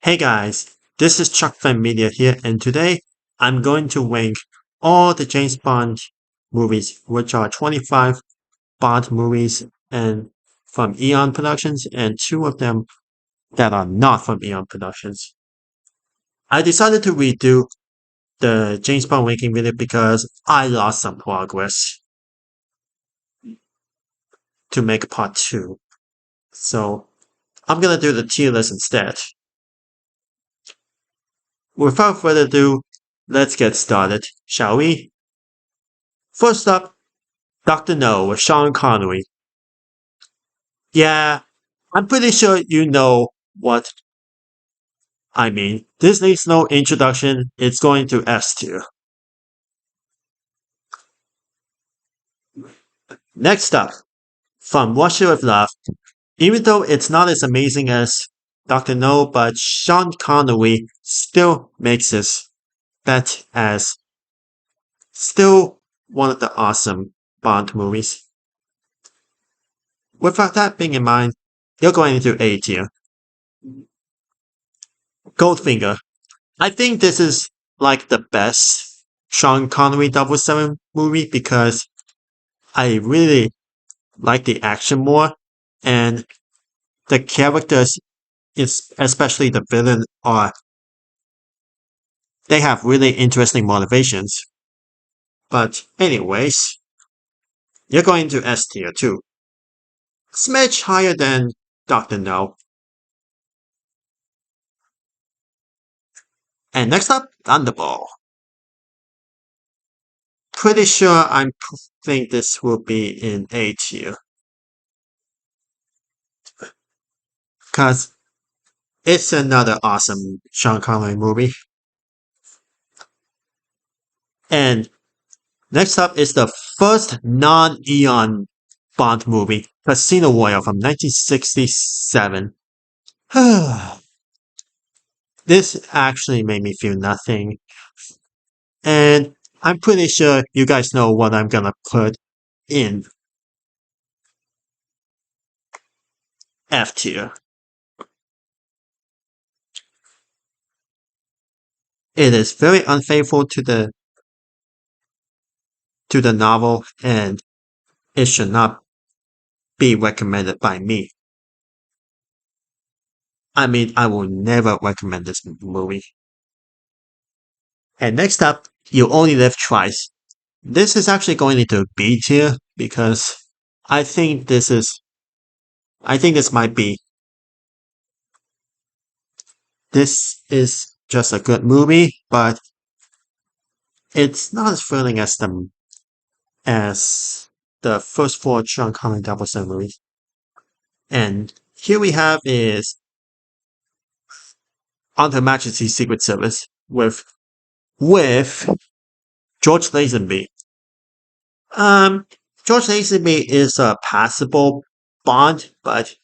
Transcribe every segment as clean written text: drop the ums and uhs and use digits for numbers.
Hey guys, this is Chuck from Media here, and today I'm going to rank all the James Bond movies, which are 25 Bond movies and from Eon Productions, and two of them that are not from Eon Productions. I decided to redo the James Bond ranking video because I lost some progress to make part two. So I'm gonna do the tier list instead. Without further ado, let's get started, shall we? First up, Dr. No with Sean Connery. Yeah, I'm pretty sure you know what I mean. This needs no introduction. It's going to S tier. Next up, from Russia with Love. Even though it's not as amazing as Dr. No, but Sean Connery still makes his bet as still one of the awesome Bond movies. Without that being in mind, you're going into A tier. Goldfinger. I think this is like the best Sean Connery 007 movie because I really like the action more and the characters, is especially the villain, are they have really interesting motivations. But anyways, you're going to S tier too. Smidge higher than Dr. No. And next up, Thunderball. Pretty sure think this will be in A tier. Cause it's another awesome Sean Connery movie. And next up is the first non-Eon Bond movie, Casino Royale from 1967. This actually made me feel nothing. And I'm pretty sure you guys know what I'm gonna put in F tier. It is very unfaithful to the novel, and it should not be recommended by me. I mean, I will never recommend this movie. And next up, You Only Live Twice. This is actually going into B tier because I think this is, I think this is just a good movie, but it's not as thrilling as the first four Sean Connery 007 movies. And here we have is On Her Majesty's Secret Service with George Lazenby. George Lazenby is a passable Bond, but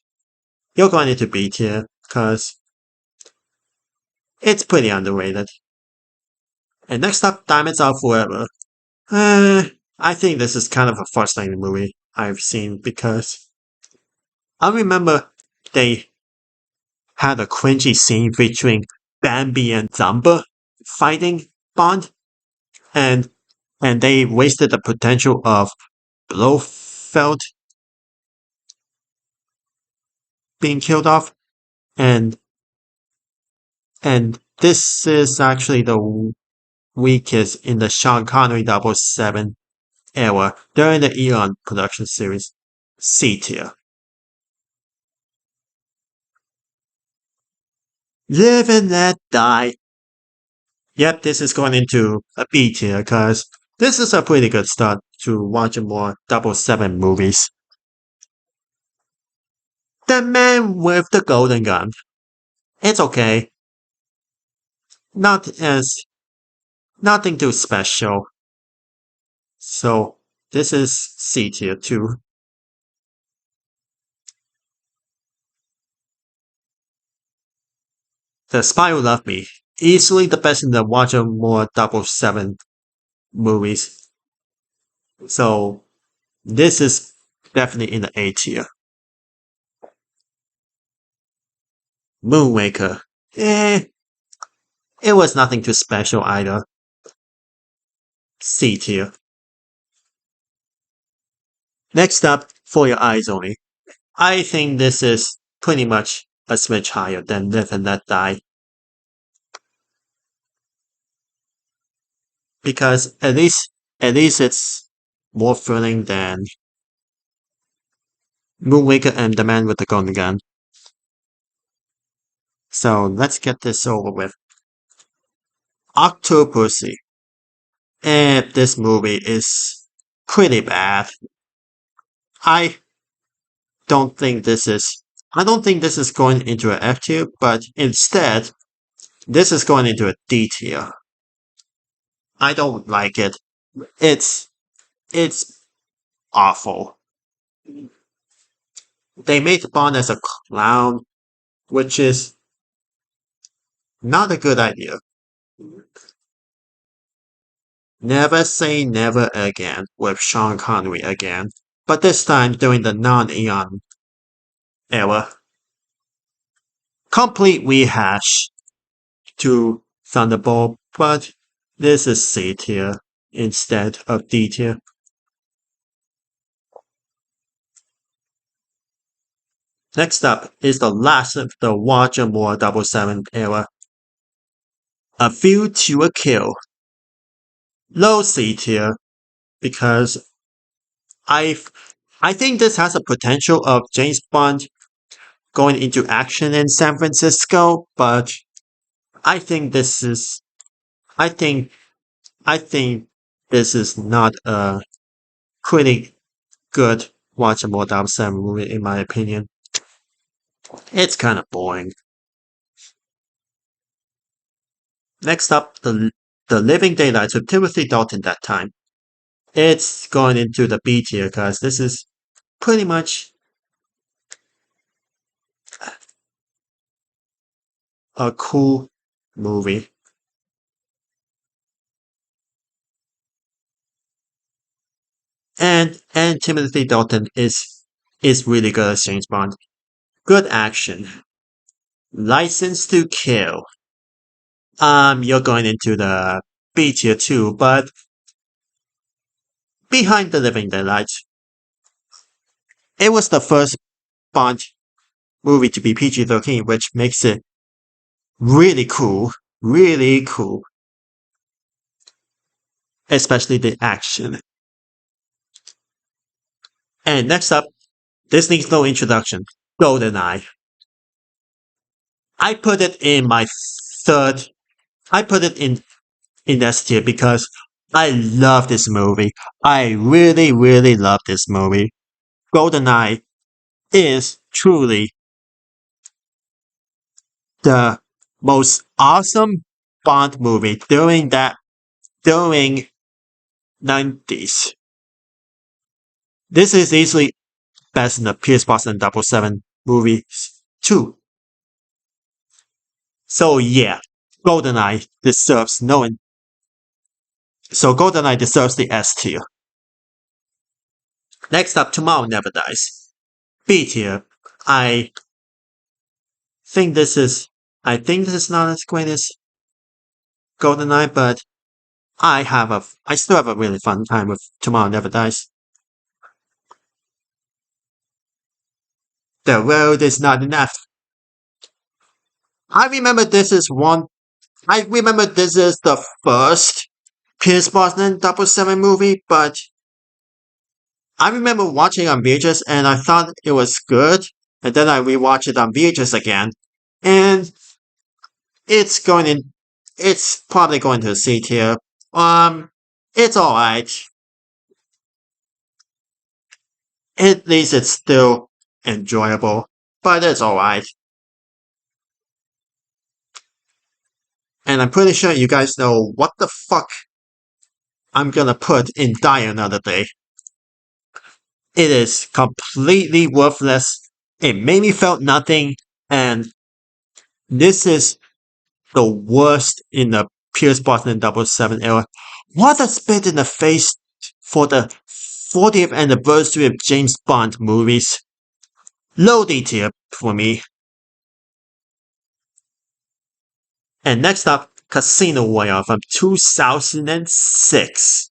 you're going into B tier because it's pretty underrated. And next up, Diamonds Are Forever. I think this is kind of a frustrating movie I've seen because I remember they had a cringy scene featuring Bambi and Zamba fighting Bond, and they wasted the potential of Blofeld being killed off, and this is actually the weakest in the Sean Connery 007 era during the Eon production series. C tier. Live and Let Die. Yep, this is going into a B tier because this is a pretty good start to watching more 007 movies. The Man with the Golden Gun. It's okay. Nothing too special. So this is C tier too. The Spy Who Loved Me. Easily the best in the watching more 007 movies. So this is definitely in the A tier. Moonraker. Eh, it was nothing too special either. C tier. Next up, For Your Eyes Only. I think this is pretty much a switch higher than Live and Let Die because at least it's more thrilling than Moonraker and The Man with the Golden Gun. So let's get this over with. Octopussy. And this movie is pretty bad. I don't think this is I don't think this is going into an F tier, but instead this is going into a D tier. I don't like it. It's it's awful. They made Bond as a clown, which is not a good idea. Never Say Never Again with Sean Connery again, but this time during the Non-Eon era. Complete rehash to Thunderball, but this is C tier instead of D tier. Next up is the last of the Roger Moore 007 era. A View to a Kill. Low C tier because I I think this has a potential of James Bond going into action in San Francisco, but I think this is I think I think this is not a pretty good watchable 007 movie in my opinion. It's kind of boring. Next up, the Living Daylights with Timothy Dalton that time. It's going into the B tier because this is pretty much a cool movie. And Timothy Dalton is really good as James Bond. Good action. License to Kill. You're going into the B tier too, but behind the Living Daylights, it was the first Bond movie to be PG-13, which makes it really cool, really cool, especially the action. And next up, this needs no introduction. GoldenEye. I put it in my third. I put it in S tier because I love this movie. I really, really love this movie. GoldenEye is truly the most awesome Bond movie during 90s. This is easily best in the Pierce Brosnan 007 movies too. So yeah, GoldenEye deserves no. So GoldenEye deserves the S tier. Next up, Tomorrow Never Dies. B tier. I think this is. I think this is not as great as GoldenEye, but I still have a really fun time with Tomorrow Never Dies. The world is not enough. I remember this is one. I remember this is the first Pierce Brosnan 007 movie, but I remember watching on VHS and I thought it was good, and then I rewatched it on VHS again, and it's going in. It's probably going to a C tier. It's alright. At least it's still enjoyable, but it's alright. And I'm pretty sure you guys know what the fuck I'm gonna put in Die Another Day. It is completely worthless. It made me felt nothing, and this is the worst in the Pierce Brosnan 007 era. What a spit in the face for the 40th anniversary of James Bond movies. Low D tier for me. And next up, Casino Royale from 2006.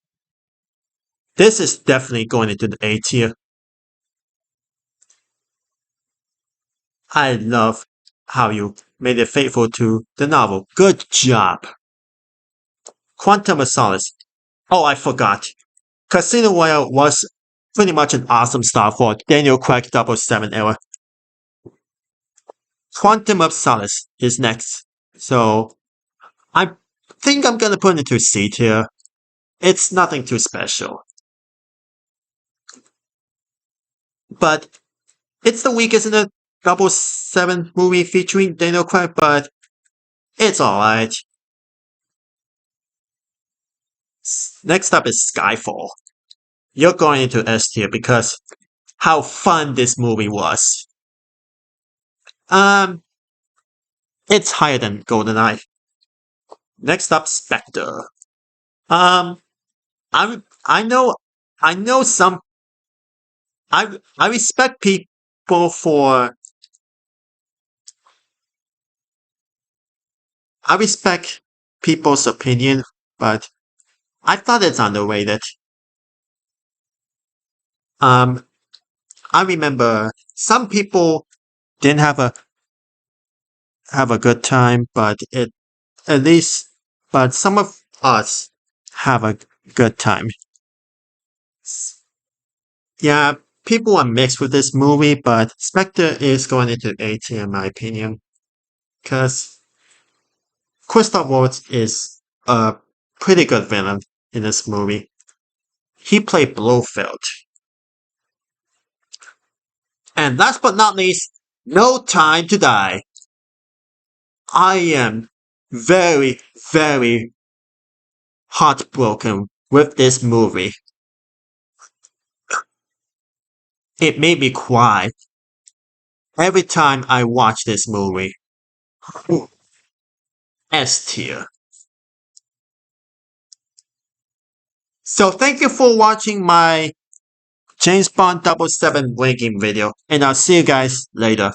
This is definitely going into the A tier. I love how you made it faithful to the novel. Good job. Quantum of Solace. Oh, I forgot. Casino Royale was pretty much an awesome start for Daniel Craig 007 era. Quantum of Solace is next. So I think I'm gonna put it into C tier. It's nothing too special. But it's the weakest in the 007 movie featuring Daniel Craig, but it's alright. Next up is Skyfall. You're going into S tier because how fun this movie was. Um, it's higher than GoldenEye. Next up, Spectre. Um, I know some. I respect people for. I respect people's opinion, but I thought it's underrated. Um, I remember some people didn't have a good time, but it at least, but some of us have a good time. Yeah, people are mixed with this movie, but Spectre is going into A tier in my opinion, because Christoph Waltz is a pretty good villain in this movie. He played Blofeld. And last but not least, No Time to Die. I am very, very heartbroken with this movie. It made me cry every time I watch this movie. S tier. So thank you for watching my James Bond 007 ranking video, and I'll see you guys later.